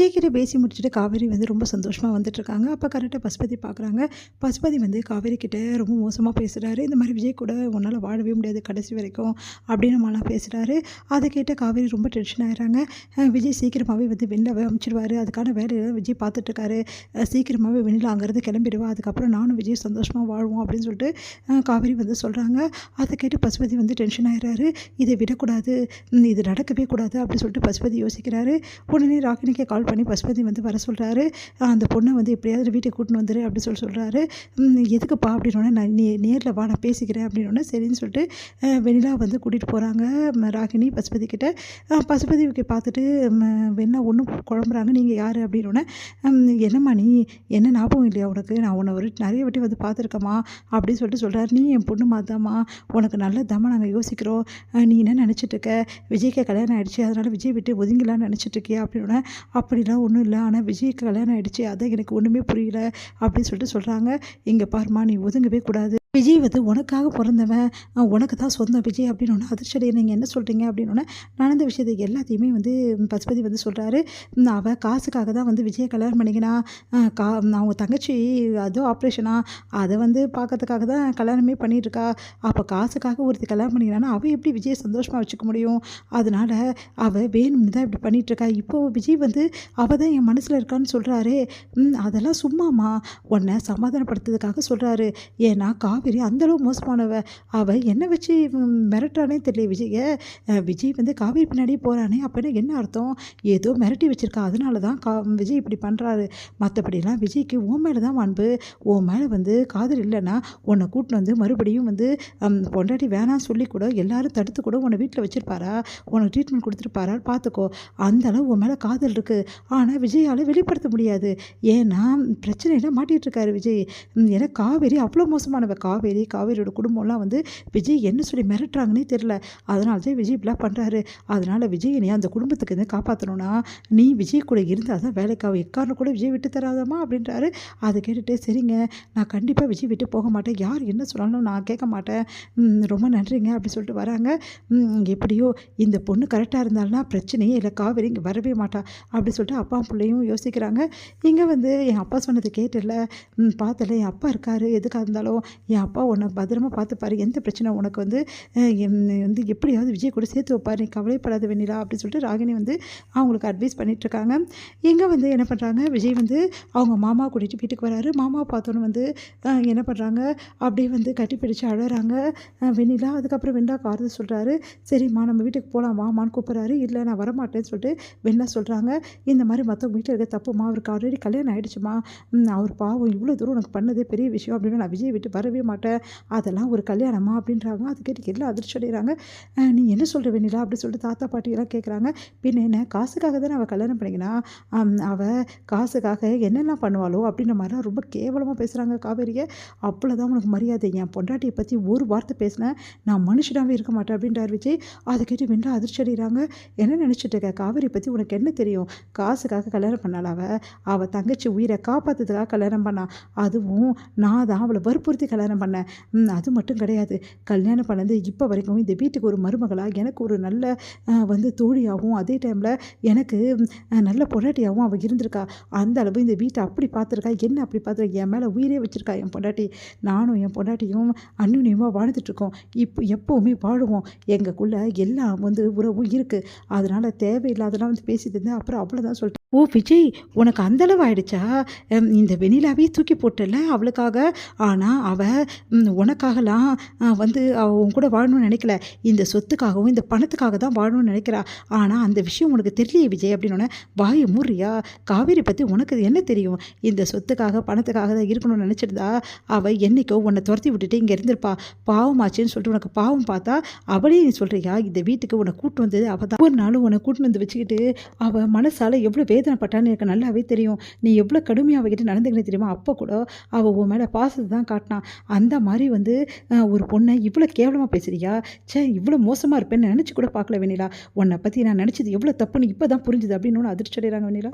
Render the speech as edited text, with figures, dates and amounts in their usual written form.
விஜய்கிட்ட பேசி முடிச்சுட்டு காவேரி வந்து ரொம்ப சந்தோஷமாக வந்துட்டுருக்காங்க. அப்போ கரெக்டாக பசுபதி பார்க்குறாங்க. பசுபதி வந்து காவேரி கிட்ட ரொம்ப மோசமாக பேசுகிறாரு. இந்த மாதிரி விஜய் கூட உன்னால் வாழவே முடியாது கடைசி வரைக்கும் அப்படின்னு மாலாம் பேசுகிறாரு. அதை கேட்ட காவேரி ரொம்ப டென்ஷன் ஆகிறாங்க. விஜய் சீக்கிரமாகவே வந்து வெளில அனுப்பிச்சிடுவார். அதுக்கான வேலையெல்லாம் விஜய் பார்த்துட்ருக்காரு. சீக்கிரமாகவே வெளியில் அங்கேருந்து கிளம்பிடுவா. அதுக்கப்புறம் நானும் விஜய் சந்தோஷமாக வாழ்வோம் அப்படின்னு சொல்லிட்டு காவேரி வந்து சொல்கிறாங்க. அதை கேட்டு பசுபதி வந்து டென்ஷன் ஆகிறாரு. இதை விடக்கூடாது, இது நடக்கவே கூடாது அப்படின்னு சொல்லிட்டு பசுபதி யோசிக்கிறாரு. உடனே ராகினிக்கு கால் பண்ணி பசுபதி வந்து வர சொல்கிறாரு. அந்த பொண்ணை வந்து எப்படியாவது வீட்டுக்கு கூட்டின்னு வந்துரு அப்படி சொல்கிறாரு. எதுக்குப்பா அப்படின்னோடனே நான் நேரில் வா நான் பேசிக்கிறேன் அப்படின்னோடனே சரின்னு சொல்லிட்டு வெண்ணிலா வந்து கூட்டிகிட்டு போகிறாங்க ராகினி பசுபதி கிட்ட. பசுபதிக்கு பார்த்துட்டு வெண்ணா ஒன்றும் குழம்புறாங்க. நீங்கள் யார் அப்படின்னோடனே என்னம்மா நீ என்ன ஞாபகம் இல்லையா உனக்கு, நான் உன்னை நிறைய வாட்டி வந்து பார்த்துருக்கம்மா அப்படின்னு சொல்லிட்டு சொல்கிறாரு. நீ என் பொண்ணு மாதாம்மா, உனக்கு நல்லதாம்மா நாங்கள் யோசிக்கிறோம். நீ என்ன நினச்சிட்ருக்க, விஜய்க்கு கல்யாணம் ஆகிடுச்சு அதனால் விஜய் விட்டு ஒதுங்கலான்னு நினச்சிட்ருக்கியா அப்படின்னோடனே அப்படிலாம் ஒன்றும் இல்லை, ஆனால் விஜய்க்கு கல்யாணம் ஆகிடுச்சு அதான் எனக்கு ஒன்றுமே புரியல அப்படின்னு சொல்லிட்டு சொல்கிறாங்க. இங்கே பாருமா, நீ ஒதுங்கவே கூடாது. விஜய் வந்து உனக்காக பிறந்தவன், உனக்கு தான் சொந்தம் விஜய் அப்படின்னோடனே அதிர்ச்சியடைய நீங்கள் என்ன சொல்கிறீங்க அப்படின்னோடனே நடந்த விஷயத்தை எல்லாத்தையுமே வந்து பசுபதி வந்து சொல்கிறாரு. அவள் காசுக்காக தான் வந்து விஜயை கல்யாணம் பண்ணிக்கினா. அவங்க தங்கச்சி அதோ ஆப்ரேஷனா அதை வந்து பார்க்கறதுக்காக தான் கல்யாணமே பண்ணிகிட்ருக்கா. அப்போ காசுக்காக ஒருத்தி கல்யாணம் பண்ணிக்கிறான்னா அவள் எப்படி விஜயை சந்தோஷமாக வச்சுக்க முடியும்? அதனால் அவள் வேணும்னு தான் இப்படி பண்ணிகிட்ருக்கா. இப்போது விஜய் வந்து அவள் தான் என் மனசில் இருக்கான்னு சொல்கிறாரு. அதெல்லாம் சும்மாம்மா, உன்னை சமாதானப்படுத்துறதுக்காக சொல்கிறாரு. ஏன்னா காவேரி அந்தளவு மோசமானவ. அவள் என்ன வச்சு மிரட்டுறானே தெரியல விஜயை. விஜய் வந்து காவேரி பின்னாடியே போகிறானே அப்படின்னா என்ன அர்த்தம்? ஏதோ மிரட்டி வச்சுருக்கா, அதனால தான் விஜய் இப்படி பண்ணுறாரு. மற்றபடிலாம் விஜய்க்கு உன் மேலே தான் அன்பு. உன் மேலே வந்து காதல் இல்லைன்னா உன்னை கூட்டின்னு வந்து மறுபடியும் வந்து பொண்டாட்டி வேணான்னு சொல்லி கூட எல்லாரும் தடுத்து கூட உன்னை வீட்டில் வச்சுருப்பாரா, உனக்கு ட்ரீட்மெண்ட் கொடுத்துருப்பாரா பார்த்துக்கோ. அந்தளவு உன் மேலே காதல் இருக்குது. ஆனால் விஜயால் வெளிப்படுத்த முடியாது. ஏன்னா பிரச்சனையில் மாட்டிகிட்டு இருக்காரு விஜய். ஏன்னா காவேரி அவ்வளோ மோசமானவ. காவேரியோட குடும்பம்லாம் வந்து விஜய் என்ன சொல்லி மிரட்டுறாங்கன்னே தெரில. அதனால தான் விஜய் இப்படிலாம் பண்ணுறாரு. அதனால் விஜய் நீ அந்த குடும்பத்துக்கு வந்து காப்பாற்றணும்னா நீ விஜய் கூட இருந்தால் தான் வேலைக்காக எக்காரணம் கூட விஜய் விட்டு தராதம்மா அப்படின்றாரு. அதை கேட்டுட்டு சரிங்க, நான் கண்டிப்பாக விஜய் விட்டு போக மாட்டேன், யார் என்ன சொன்னாலும் நான் கேட்க மாட்டேன், ரொம்ப நன்றிங்க அப்படி சொல்லிட்டு வராங்க. எப்படியோ இந்த பொண்ணு கரெக்டாக இருந்தால்னா பிரச்சனையே இல்லை, காவேரி இங்கே வரவே மாட்டா அப்படி சொல்லிட்டு அப்பா பிள்ளையும் யோசிக்கிறாங்க. இங்கே வந்து என் அப்பா சொன்னது கேட்டில்ல, பார்த்தல என் அப்பா இருக்காரு, எதுக்காக இருந்தாலும் என் அப்பா உன்னை பத்திரமா பார்த்துப்பாரு, எந்த பிரச்சனை உனக்கு வந்து வந்து எப்படியாவது விஜய் கூட சேர்த்து வைப்பார், நீ கவலைப்படாத வெண்ணிலா அப்படின்னு சொல்லிட்டு ராகினி வந்து அவங்களுக்கு அட்வைஸ் பண்ணிகிட்ருக்காங்க. இங்கே வந்து என்ன பண்ணுறாங்க, விஜய் வந்து அவங்க மாமா கூட்டிகிட்டு வீட்டுக்கு வராரு. மாமா பார்த்தோன்னு வந்து என்ன பண்ணுறாங்க, அப்படியே வந்து கட்டி பிடிச்சி அழறாங்க வெண்ணிலா. அதுக்கப்புறம் வெண்ணிலா காரது சொல்கிறாரு. சரிம்மா நம்ம வீட்டுக்கு போகலாம் வாமான்னு கூப்பிட்றாரு. இல்லை நான் வரமாட்டேன்னு சொல்லிட்டு வெண்ணிலா சொல்கிறாங்க. இந்த மாதிரி மற்றவங்க வீட்டில் இருக்க தப்புமா, அவருக்கு ஆல்ரெடி கல்யாணம் ஆகிடுச்சுமா, அவர் பாவம் இவ்வளோ தூரம் உனக்கு பண்ணதே பெரிய விஷயம் அப்படின்னு நான் விஜய் விட்டு வரவே மாட்டேன், அதெல்லாம் ஒரு கல்யாணமா அப்படின்றாங்க. அது கேட்டு எல்லாம் அதிர்ச்சி அடைகிறாங்க. நீ என்ன சொல்கிற வெண்ணிலா அப்படின்னு சொல்லிட்டு தாத்தா பாட்டியெல்லாம் கேட்குறாங்க. பின்ன என்ன காசுக்காக தானே அவள் கல்யாணம் பண்ணிக்கினா, அவள் காசுக்காக என்னெல்லாம் பண்ணுவாளோ அப்படின்ற மாதிரிலாம் ரொம்ப கேவலமாக பேசுகிறாங்க காவேரியை. அவ்வளோதான் உனக்கு மரியாதை, என் பொண்டாட்டியை பற்றி ஒரு வார்த்தை பேசினேன் நான் மனுஷனாகவே இருக்க மாட்டேன் அப்படின்றார் விஜய். அதை கேட்டு வெண்ணிலா அதிர்ச்சி அடைகிறாங்க. என்ன நினச்சிட்டு இருக்க, காவேரி பற்றி உனக்கு என்ன தெரியும்? காசுக்காக கல்யாணம் பண்ணால் அவள் தங்கச்சி உயிரை காப்பாற்றுறதுக்காக கல்யாணம் பண்ணா. அதுவும் நான் தான் அவளை வற்புறுத்தி கல்யாணம் பண்ணேன். அது மட்டும் கிடையாது, கல்யாணம் பண்ணது இப்போ வரைக்கும் இந்த வீட்டுக்கு ஒரு மருமகளாக எனக்கு ஒரு நல்ல வந்து தோழியாகவும் அதே டைமில் எனக்கு நல்ல பொண்டாட்டியாகவும் அவள் இருந்திருக்கா. அந்த அளவு இந்த வீட்டை அப்படி பார்த்துருக்கா, என்ன அப்படி பார்த்துருக்கா, என் மேலே உயிரே வச்சுருக்கா என் பொண்டாட்டி. நானும் என் பொண்டாட்டியும் அந்யுன்யமாக வாழ்ந்துட்டுருக்கோம், இப்போ எப்போவுமே வாழுவோம், எங்களுக்குள்ளே எல்லாம் வந்து உறவும் இருக்குது. அதனால் தேவையில்லாதெல்லாம் வந்து பேசிட்டு இருந்தேன். அப்புறம் அவ்வளோதான் சொல்லிட்டு, ஓ விஜய் உனக்கு அந்தளவு ஆயிடுச்சா, இந்த வெண்ணிலாவே தூக்கி போட்டல அவளுக்காக, ஆனால் அவள் உனக்காகலாம் வந்து உன் கூட வாழணும்னு நினைக்கல, இந்த சொத்துக்காகவும் இந்த பணத்துக்காக தான் வாழணும்னு நினைக்கிறா. ஆனால் அந்த விஷயம் உனக்கு தெரியலையே விஜய் அப்படின்னோடனே, வாயை மூடுறியா, காவேரி பற்றி உனக்கு என்ன தெரியும், இந்த சொத்துக்காக பணத்துக்காக தான் இருக்கணும்னு நினச்சிருந்தா அவள் என்றைக்கோ உன்னை துரத்தி விட்டுட்டு இங்கே இருந்திருப்பா. பாவமாச்சுன்னு சொல்லிட்டு உனக்கு பாவம் பார்த்தா அவளே நீ சொல்கிறியா, இந்த வீட்டுக்கு உன்னை கூட்டு வந்தது அவள் தான். ஒரு நாளும் உன்னை கூட்டு வந்து வச்சுக்கிட்டு அவள் மனசால் எவ்வளோ வேதனைப்பட்டான்னு எனக்கு நல்லாவே தெரியும். நீ எவ்வளோ கடுமையாக அவகிட்ட நடந்துக்கினே தெரியுமா, அப்போ கூட அவள் உன் மேலே பாசத்தை தான் காட்டினான். அந்த மாதிரி வந்து ஒரு பொண்ணை இவ்வளோ கேவலமாக பேசுறியா, இவ்வளோ மோசமாக இருப்பேன்னு நினச்சி கூட பார்க்கல வெண்ணிலா, உன்னை பற்றி நான் நினச்சது எவ்வளோ தப்புன்னு இப்போ தான் புரிஞ்சுது அப்படின்னு அதிர்ச்சி அடைகிறாங்க வெண்ணிலா.